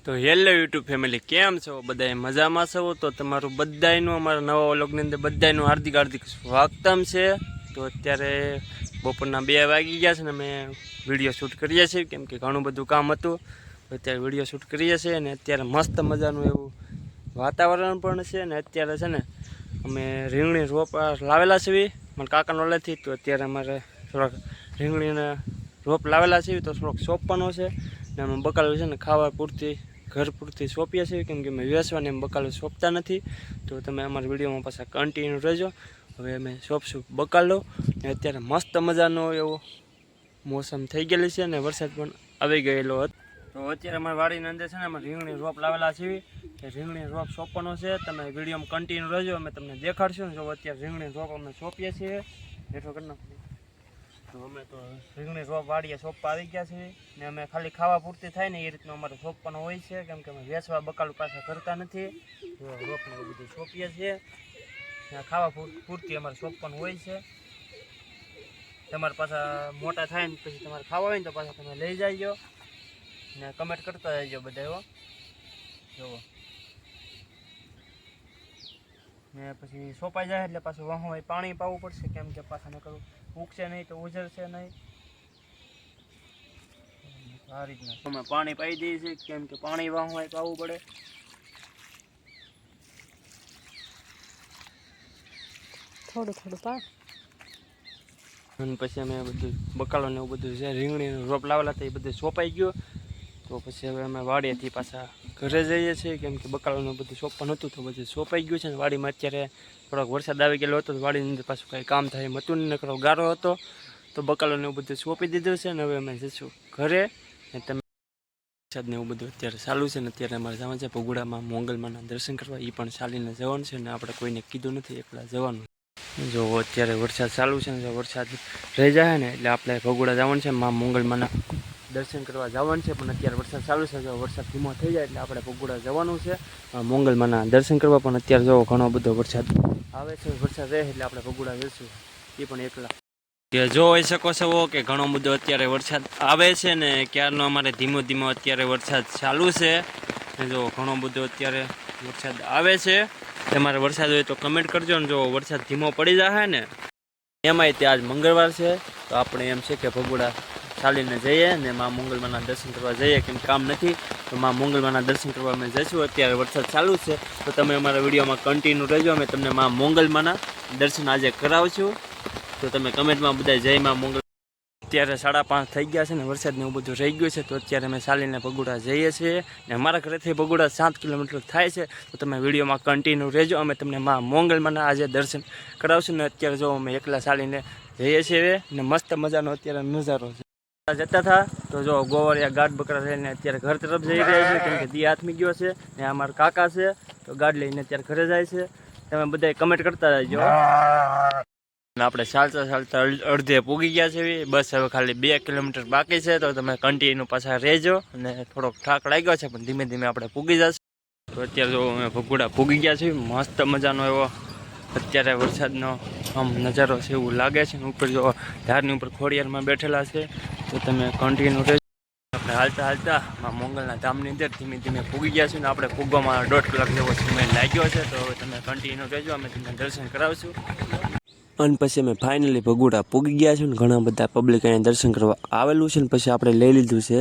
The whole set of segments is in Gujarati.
તો હેલો યુટ્યુબ ફેમિલી, કેમ છો? બધાય મજામાં છો? તો તમારું બધાયનું અમારા નવા વ્લોગની અંદર બધાયનું હાર્દિક હાર્દિક સ્વાગતમ છે. તો અત્યારે બપોરના 2 વાગી ગયા છે ને અમે વિડીયો શૂટ કરીએ છીએ, કેમ કે ઘણું બધું કામ હતું. અત્યારે વિડીયો શૂટ કરીએ છીએ અને અત્યારે મસ્ત મજાનું એવું વાતાવરણ પણ છે. ને અત્યારે છે ને અમે રીંગણી રોપ લાવેલા છીએ મારા કાકાનો ઓલેથી. તો અત્યારે અમારે થોડાક રીંગણીના રોપ લાવેલા છીએ, તો થોડોક સોંપવાનો છે ને અમે બકાલું છે ને ખાવા પૂરતી ઘર પૂરતી સોંપીએ છીએ, કેમ કે અમે વેચવાને એમ બકાલું સોંપતા નથી. તો તમે અમારા વિડીયોમાં પાછા કન્ટિન્યુ રહેજો. હવે અમે સોંપશું બકાલો ને અત્યારે મસ્ત મજાનો એવો મોસમ થઈ ગયેલી છે ને વરસાદ પણ આવી ગયેલો હતો. તો અત્યારે અમારી વાડીની અંદર છે ને અમે રીંગણી રોપ લાવેલા છીએ, કે રીંગણી રોપ સોંપવાનો છે. તમે વિડીયોમાં કન્ટિન્યુ રહેજો, અમે તમને દેખાડશું. જો અત્યારે રીંગણી રોપ અમે સોંપીએ છીએ. એટલો કરી નાખો. તો અમે તો રીંગણી રોપ વાડીએ સોંપવા આવી ગયા છીએ ને અમે ખાલી ખાવા પૂરતી થાય ને એ રીતનું અમારે સોંપવાનું હોય છે, કેમ કે અમે વેચવા બકાલું પાછા કરતા નથી. રોપને એવું બધું સોંપીએ છીએ, ખાવા પૂરતી અમારે સોંપવાનું હોય છે. તમારે પાછા મોટા થાય ને પછી તમારે ખાવા હોય ને તો પાછા તમે લઈ જાયજો ને કમેન્ટ કરતા જજો બધા. એવો જોવો ને પછી સોંપાઈ જાય એટલે પાછું વાહું પાણી પાવું પડશે, કેમ કે પાછા ન કરું ઉગશે નહીં તો ઉજરશે નહીં. આ રીતના અમે પાણી પાઈ દઈએ છીએ, કેમ કે પાણી વાહું પાવું પડે. થોડું થોડું પા અને પછી અમે બધું બકાલો ને એવું બધું છે રીંગણીનો રોપ લાવેલા હતા એ બધું સોંપાઈ ગયો. તો પછી હવે અમે વાડીએથી પાછા ઘરે જઈએ છીએ, કેમ કે બકાલોનું બધું સોંપવાનું હતું તો બધું સોંપાઈ ગયું છે. ને વાડીમાં અત્યારે થોડોક વરસાદ આવી ગયેલો હતો તો વાડીની અંદર પાછું કાંઈ કામ થાય એમ હતું ને, નકરો ગારો હતો. તો બકાલોને એવું બધું સોંપી દીધું છે ને હવે અમે જઈશું ઘરે. ને તમે વરસાદને એવું બધું અત્યારે ચાલુ છે ને અત્યારે અમારે જવાનું છે ભગુડામાં મોંગલમાના દર્શન કરવા. એ પણ ચાલીને જવાનું છે ને આપણે કોઈને કીધું નથી, એકલા જવાનું. જો અત્યારે વરસાદ ચાલુ છે ને જો વરસાદ રહી જાય ને એટલે આપણે ભગુડા જવાનું છે મા મોંગલમાના દર્શન કરવા જવાનું છે. પણ અત્યારે વરસાદ ચાલુ છે, જો વરસાદ ધીમો થઈ જાય એટલે આપણે ભગુડા જવાનું છે મોંગલમાના દર્શન કરવા. પણ અત્યારે જો ઘણો બધો વરસાદ આવે છે, વરસાદ રહે એટલે આપણે ભગુડા જઈશું, એ પણ એકલા. કે જોઈ શકો છો કે ઘણો બધો અત્યારે વરસાદ આવે છે ને ક્યારનો અમારે ધીમો ધીમો અત્યારે વરસાદ ચાલુ છે. જો ઘણો બધો અત્યારે વરસાદ આવે છે. તમારે વરસાદ હોય તો કમેન્ટ કરજો ને જો વરસાદ ધીમો પડી જાય ને એમાંય ત્યાં આજ મંગળવાર છે તો આપણે એમ છે કે ભગુડા ચાલીને જઈએ ને મા મોંગલમાના દર્શન કરવા જઈએ, કેમ કામ નથી તો મા મોંગલમાના દર્શન કરવા અમે જઈશું. અત્યારે વરસાદ ચાલુ છે તો તમે અમારા વિડીયોમાં કન્ટિન્યુ રહેજો, અમે તમને મા મોંગલમાના દર્શન આજે કરાવશું. તો તમે કમેન્ટમાં બધા જય મા મોંગલ. અત્યારે 5:30 થઈ ગયા છે ને વરસાદને એવું બધું રહી ગયું છે તો અત્યારે અમે ચાલીને ભગુડા જઈએ છીએ. ને અમારા ઘરેથી ભગુડા 7 કિલોમીટર થાય છે. તો તમે વિડીયોમાં કન્ટિન્યુ રહેજો, અમે તમને મા મોંગલમાના આજે દર્શન કરાવશું. ને અત્યારે જો અમે એકલા ચાલીને જઈએ છીએ ને મસ્ત મજાનો અત્યારે નજારો છે. જતા હતા તો જો ગોવાળિયા ગાઢ બકરા લઈને અત્યારે ઘર તરફ જઈ રહ્યા છે, કેમ કે દી હાથમી ગયો છે ને અમારા કાકા છે તો ગાઢ લઈને અત્યારે ઘરે જાય છે. તમે બધા કમેન્ટ કરતા રહેજો. આપણે ચાલતા ચાલતા અડધે પૂગી ગયા છે, બસ હવે ખાલી 2 કિલોમીટર બાકી છે. તો તમે કન્ટિન્યુ પાછા રહેજો અને થોડોક થાક લાગ્યો છે પણ ધીમે ધીમે આપણે પૂગી જશું. તો અત્યારે જો અમે ભગુડા પૂગી ગયા છીએ, મસ્ત મજાનો એવો અત્યારે વરસાદનો આમ નજારો છે એવું લાગે છે. ઉપર જો ધારની ઉપર ખોડિયારમાં બેઠેલા છે તો તમે કન્ટિન્યુ રહેજો. આપણે હાલતા હાલતા મોંગલના ધામની અંદર ધીમે ધીમે પૂગી ગયા છે ને આપણે પૂગવામાં 1.5 કલાક જેવો સમય લાગ્યો છે. તો હવે તમે કન્ટિન્યુ રહેજો, અમે તમને દર્શન કરાવશું. અને પછી અમે ફાઇનલી ભગુડા પૂગી ગયા છે ને ઘણા બધા પબ્લિક અહીંયા દર્શન કરવા આવેલું છે. ને પછી આપણે લઈ લીધું છે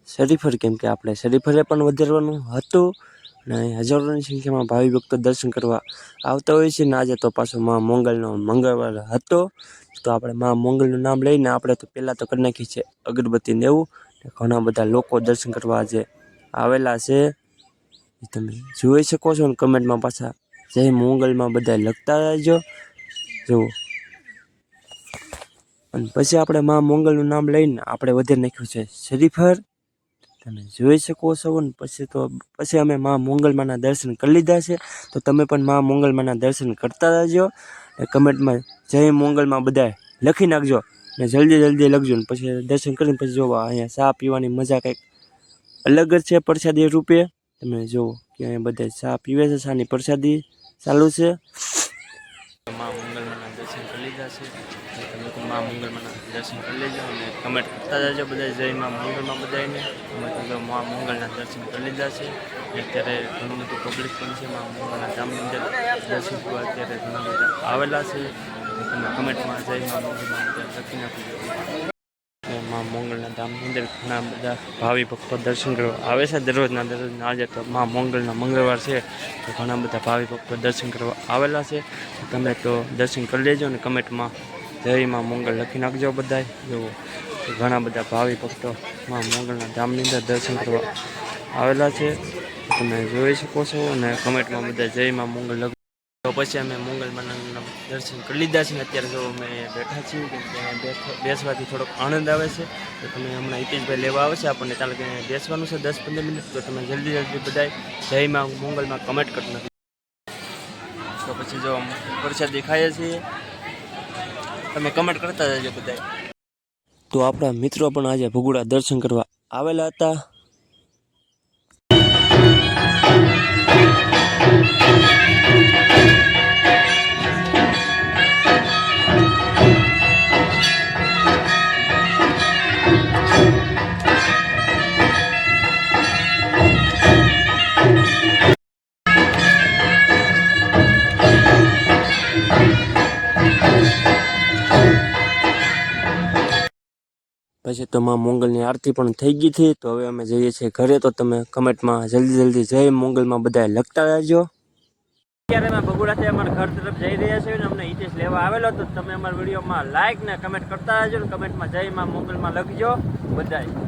શરીફર, કેમ કે આપણે શરીફરે પણ વધારવાનું હતું અને હજારોની સંખ્યામાં ભાવિ ભક્તો દર્શન કરવા આવતા હોય છે. ને આજે તો પાછો મા મોંગલનો મંગળવાર હતો તો આપણે મા મોંગલનું નામ લઈને આપણે તો પહેલાં તો કરી નાખી છે અગરબત્તી ને એવું. ઘણા બધા લોકો દર્શન કરવા આજે આવેલા છે, તમે જોઈ શકો છો. ને કમેન્ટમાં પાછા જય મોંગલમાં બધા લખતા રહેજો. જુઓ અને પછી આપણે મા મોંગલનું નામ લઈને આપણે વધારી નાખ્યું છે શરીફર, તમે જોઈ શકો છો. ને પછી અમે મા મોંગલમાના દર્શન કરી લીધા છે. તો તમે પણ મા મોંગલમાના દર્શન કરતા રહેજો. કમેન્ટમાં જય મોંગલમાં બધા લખી નાખજો ને જલ્દી જલ્દી લખજો. ને પછી દર્શન કરીને પછી જોવા અહીંયા ચા પીવાની મજા કંઈક અલગ જ છે પ્રસાદી રૂપે. તમે જુઓ કે અહીંયા બધા ચા પીવે છે, ચાની પ્રસાદી ચાલુ છે. મા મોંગલમાના દર્શન કરી લીધા છે. તમે તો મા મંગળમાંના દર્શન કરી લેજો અને કમેન્ટ કરતા જજો બધા જય મા મંગળમાં બધાને. અમે તો મા મંગળના દર્શન કરી લીધા છે. અત્યારે ઘણું બધું પબ્લિક પણ છે મા મંગળના ધામની અંદર દર્શન કરવા અત્યારે ઘણા બધા આવેલા છે. તમે કમેન્ટમાં જય મા મંગળમાં બધા લખી નાખજો. મા મંગળના ધામની અંદર ઘણા બધા ભાવિ ભક્તો દર્શન કરવા આવે છે દરરોજના. આજે તો મા મંગળના મંગળવાર છે તો ઘણા બધા ભાવિ ભક્તો દર્શન કરવા આવેલા છે. તમે તો દર્શન કરી લેજો અને કમેન્ટમાં જય મા મંગળ લખી નાખજો બધાય. જુઓ ઘણા બધા ભાવિ ભક્તો મા મંગળના ધામની અંદર દર્શન કરવા આવેલા છે. તમે જોઈ શકો છો અને કમેન્ટમાં બધા જય મા મંગળ લખ. તો પછી અમે મંગળમાંના દર્શન કરી લીધા છે ને અત્યારે જો અમે બેઠા છીએ કેમ કે બેસવાથી થોડોક આનંદ આવે છે. તો તમે હમણાં હિતેશભાઈ લેવા આવે છે આપણને ચાલે કે બેસવાનું છે 10-15 મિનિટ. તો તમે જલ્દી બધાય જય મા મંગળમાં કમેન્ટ કરી નાખો. તો પછી જો પ્રસાદી ખાઈએ છીએ તમે કમેન્ટ કરતા જજો બધાય. તો આપણા મિત્રો પણ આજે ભગુડા દર્શન કરવા આવેલા હતા. પછી તો મા મંગળની આરતી પણ થઈ ગઈ હતી. તો હવે અમે જઈએ છીએ ઘરે. તો તમે કમેન્ટમાં જલ્દી જય મંગળમાં બધા લખતા રહેજો. અત્યારે અમે ભગુડાથી અમારા ઘર તરફ જઈ રહ્યા છીએ ને અમને હિતેશ લેવા આવેલો. તો તમે અમારા વિડીયોમાં લાઈક ને કમેન્ટ કરતા રહેજો ને કમેન્ટમાં જય મા મંગળમાં લખજો બધાય.